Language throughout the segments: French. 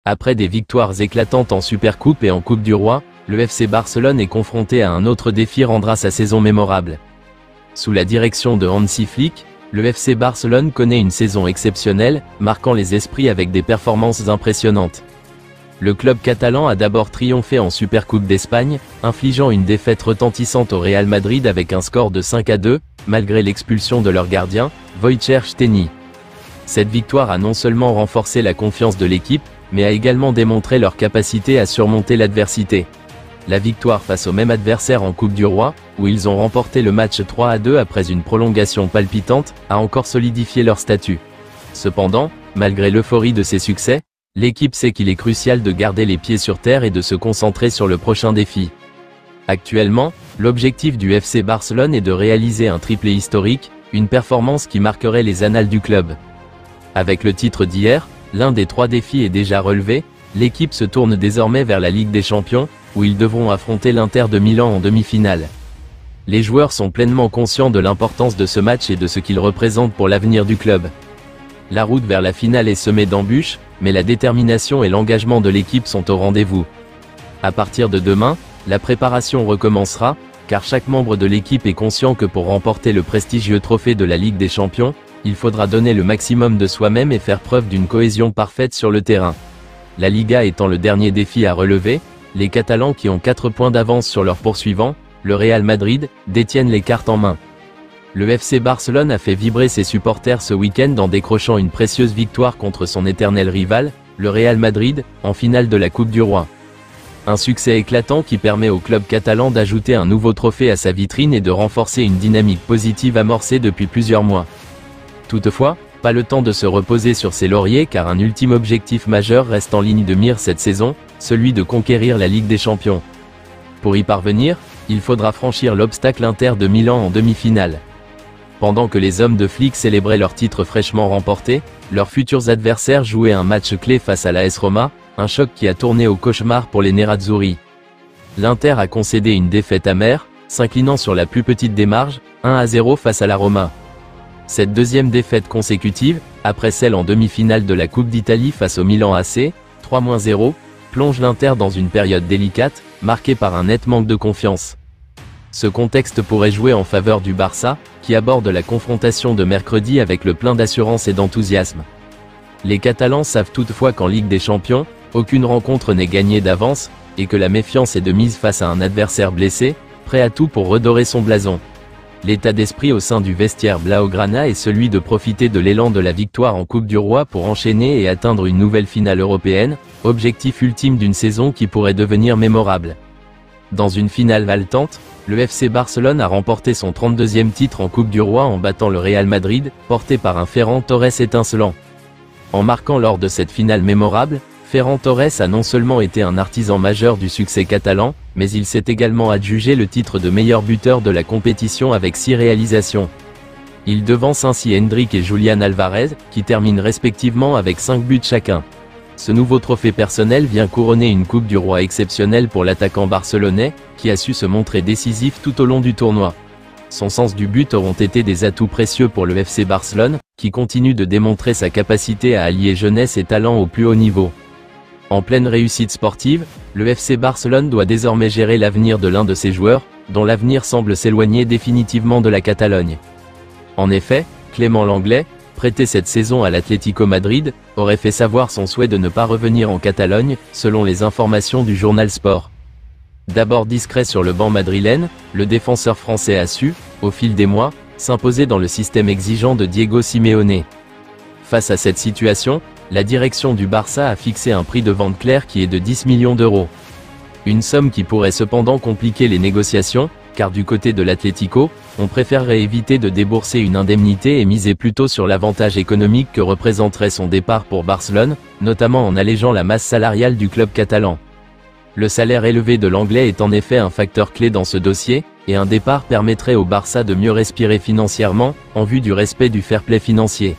Après des victoires éclatantes en Supercoupe et en Coupe du Roi, le FC Barcelone est confronté à un autre défi rendra sa saison mémorable. Sous la direction de Hansi Flick, le FC Barcelone connaît une saison exceptionnelle, marquant les esprits avec des performances impressionnantes. Le club catalan a d'abord triomphé en Supercoupe d'Espagne, infligeant une défaite retentissante au Real Madrid avec un score de 5-2, malgré l'expulsion de leur gardien, Wojciech Szczęsny. Cette victoire a non seulement renforcé la confiance de l'équipe, mais a également démontré leur capacité à surmonter l'adversité. La victoire face au même adversaire en Coupe du Roi, où ils ont remporté le match 3-2 après une prolongation palpitante, a encore solidifié leur statut. Cependant, malgré l'euphorie de ces succès, l'équipe sait qu'il est crucial de garder les pieds sur terre et de se concentrer sur le prochain défi. Actuellement, l'objectif du FC Barcelone est de réaliser un triplé historique, une performance qui marquerait les annales du club. Avec le titre d'hier, l'un des 3 défis est déjà relevé, l'équipe se tourne désormais vers la Ligue des Champions, où ils devront affronter l'Inter de Milan en demi-finale. Les joueurs sont pleinement conscients de l'importance de ce match et de ce qu'il représente pour l'avenir du club. La route vers la finale est semée d'embûches, mais la détermination et l'engagement de l'équipe sont au rendez-vous. À partir de demain, la préparation recommencera, car chaque membre de l'équipe est conscient que pour remporter le prestigieux trophée de la Ligue des Champions, il faudra donner le maximum de soi-même et faire preuve d'une cohésion parfaite sur le terrain. La Liga étant le dernier défi à relever, les Catalans qui ont 4 points d'avance sur leur poursuivant, le Real Madrid, détiennent les cartes en main. Le FC Barcelone a fait vibrer ses supporters ce week-end en décrochant une précieuse victoire contre son éternel rival, le Real Madrid, en finale de la Coupe du Roi. Un succès éclatant qui permet au club catalan d'ajouter un nouveau trophée à sa vitrine et de renforcer une dynamique positive amorcée depuis plusieurs mois. Toutefois, pas le temps de se reposer sur ses lauriers car un ultime objectif majeur reste en ligne de mire cette saison, celui de conquérir la Ligue des Champions. Pour y parvenir, il faudra franchir l'obstacle Inter de Milan en demi-finale. Pendant que les hommes de Flick célébraient leur titre fraîchement remporté, leurs futurs adversaires jouaient un match clé face à l'AS Roma, un choc qui a tourné au cauchemar pour les Nerazzurri. L'Inter a concédé une défaite amère, s'inclinant sur la plus petite des marges, 1-0 face à la Roma. Cette deuxième défaite consécutive, après celle en demi-finale de la Coupe d'Italie face au Milan AC, 3-0, plonge l'Inter dans une période délicate, marquée par un net manque de confiance. Ce contexte pourrait jouer en faveur du Barça, qui aborde la confrontation de mercredi avec le plein d'assurance et d'enthousiasme. Les Catalans savent toutefois qu'en Ligue des Champions, aucune rencontre n'est gagnée d'avance, et que la méfiance est de mise face à un adversaire blessé, prêt à tout pour redorer son blason. L'état d'esprit au sein du vestiaire Blaugrana est celui de profiter de l'élan de la victoire en Coupe du Roi pour enchaîner et atteindre une nouvelle finale européenne, objectif ultime d'une saison qui pourrait devenir mémorable. Dans une finale haletante, le FC Barcelone a remporté son 32e titre en Coupe du Roi en battant le Real Madrid, porté par un Ferran Torres étincelant. En marquant lors de cette finale mémorable, Ferran Torres a non seulement été un artisan majeur du succès catalan, mais il s'est également adjugé le titre de meilleur buteur de la compétition avec 6 réalisations. Il devance ainsi Hendrik et Julián Alvarez, qui terminent respectivement avec 5 buts chacun. Ce nouveau trophée personnel vient couronner une Coupe du Roi exceptionnelle pour l'attaquant barcelonais, qui a su se montrer décisif tout au long du tournoi. Son sens du but auront été des atouts précieux pour le FC Barcelone, qui continue de démontrer sa capacité à allier jeunesse et talent au plus haut niveau. En pleine réussite sportive, le FC Barcelone doit désormais gérer l'avenir de l'un de ses joueurs, dont l'avenir semble s'éloigner définitivement de la Catalogne. En effet, Clément Lenglet, prêté cette saison à l'Atlético Madrid, aurait fait savoir son souhait de ne pas revenir en Catalogne, selon les informations du journal Sport. D'abord discret sur le banc madrilène, le défenseur français a su, au fil des mois, s'imposer dans le système exigeant de Diego Simeone. Face à cette situation, la direction du Barça a fixé un prix de vente clair qui est de 10 millions d'euros. Une somme qui pourrait cependant compliquer les négociations, car du côté de l'Atlético, on préférerait éviter de débourser une indemnité et miser plutôt sur l'avantage économique que représenterait son départ pour Barcelone, notamment en allégeant la masse salariale du club catalan. Le salaire élevé de l'Anglais est en effet un facteur clé dans ce dossier, et un départ permettrait au Barça de mieux respirer financièrement, en vue du respect du fair play financier.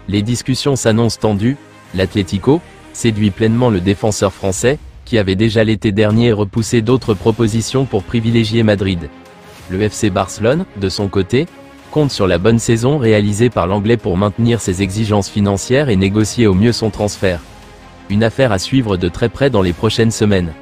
Les discussions s'annoncent tendues, l'Atlético séduit pleinement le défenseur français, qui avait déjà l'été dernier repoussé d'autres propositions pour privilégier Madrid. Le FC Barcelone, de son côté, compte sur la bonne saison réalisée par l'Anglais pour maintenir ses exigences financières et négocier au mieux son transfert. Une affaire à suivre de très près dans les prochaines semaines.